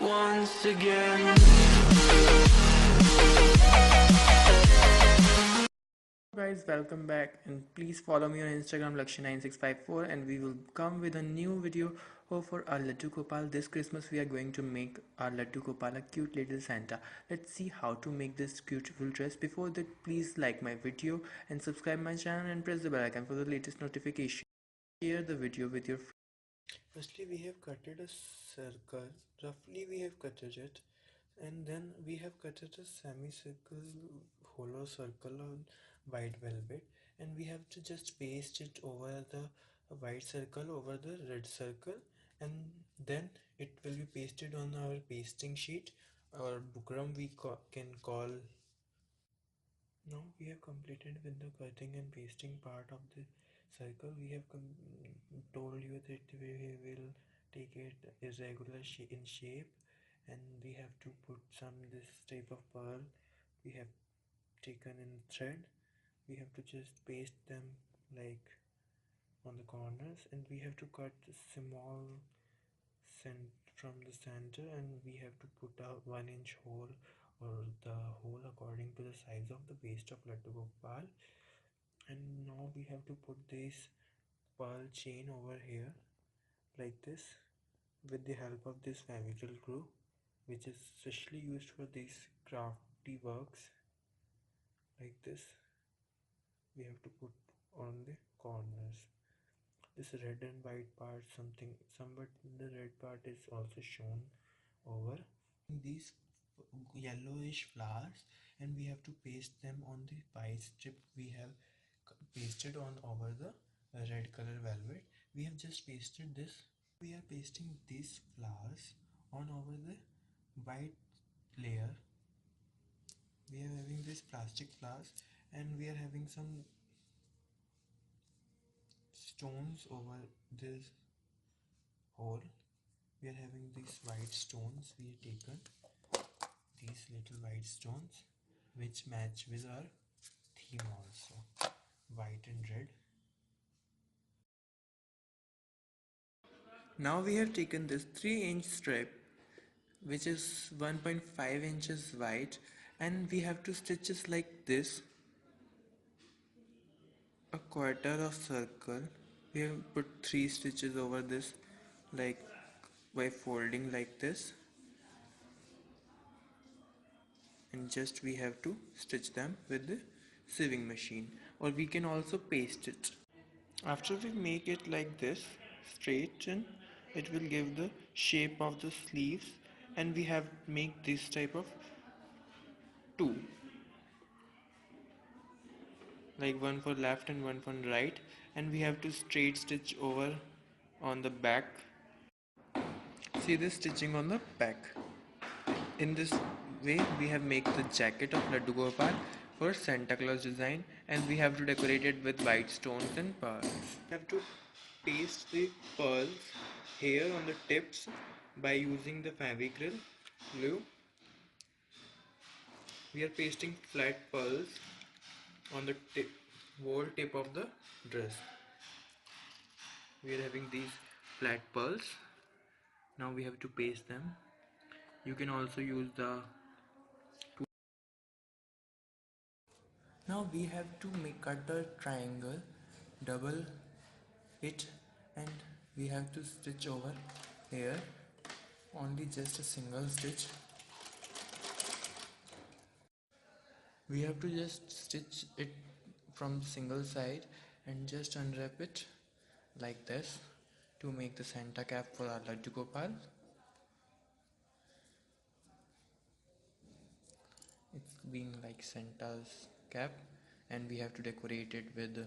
once again. Guys, welcome back, and please follow me on Instagram Lakshya9654, and we will come with a new video for our Laddu Gopal. This Christmas we are going to make our Laddu Gopal a cute little Santa. Let's see how to make this beautiful dress. Before that, please like my video and subscribe my channel and press the bell icon for the latest notification. Share the video with your friends. Firstly, we have cutted a circle. Roughly we have cutted it, and then we have cutted a semicircle hollow circle on white velvet, and we have to just paste it over the white circle over the red circle, and then it will be pasted on our pasting sheet or bukram we can call. Now we have completed with the cutting and pasting part of the circle. We have told you that we will take it irregular in shape, and we have to put some this type of pearl we have taken in thread. We have to just paste them like on the corners, and we have to cut small from the center, and we have to put a 1-inch hole or the hole according to the size of the waist of Laddu Gopal. And now we have to put this pearl chain over here like this with the help of this famical glue, which is specially used for these crafty works. Like this we have to put on the corners. This red and white part, but the red part is also shown over these yellowish flowers, and we have to paste them on the white strip we have pasted on over the red color velvet. We have just pasted this. We are pasting these flowers on over the white layer. We are having these plastic flowers, and we are having some stones over this hole. We are having these white stones. We have taken these little white stones which match with our theme also, white and red. Now we have taken this 3-inch strip which is 1.5 inches wide, and we have to stitch it like this, a quarter of circle. We have put 3 stitches over this like by folding like this, and just we have to stitch them with the sewing machine, or we can also paste it. After we make it like this straighten, it will give the shape of the sleeves, and we have make this type of 2, like one for left and one for right, and we have to straight stitch over on the back. See this stitching on the back. In this way we have make the jacket of Laddu Gopal for Santa Claus design, and we have to decorate it with white stones and pearls. We have to paste the pearls here on the tips by using the famical glue. We are pasting flat pearls on the whole tip of the dress. We are having these flat pearls. Now we have to paste them. You can also use the now we have to cut the triangle, double it, and we have to stitch over here only just a single stitch. We have to just stitch it from the single side and just unwrap it like this to make the Santa cap for our Laddu Gopal. It's being like Santa's cap, and we have to decorate it with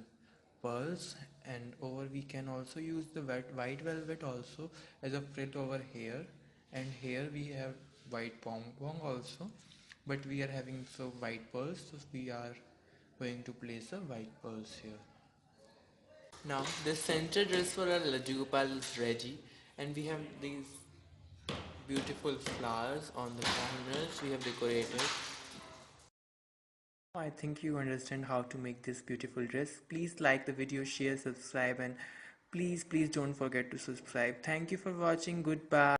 pearls, and over we can also use the white velvet also as a frill over here, and here we have white pom pom also, but we are having so white pearls, so we are going to place the white pearls here. Now the center dress for our Laddu Gopal is ready, and we have these beautiful flowers on the corners we have decorated. I think you understand how to make this beautiful dress. Please like the video, share, subscribe, and please don't forget to subscribe. Thank you for watching. Goodbye.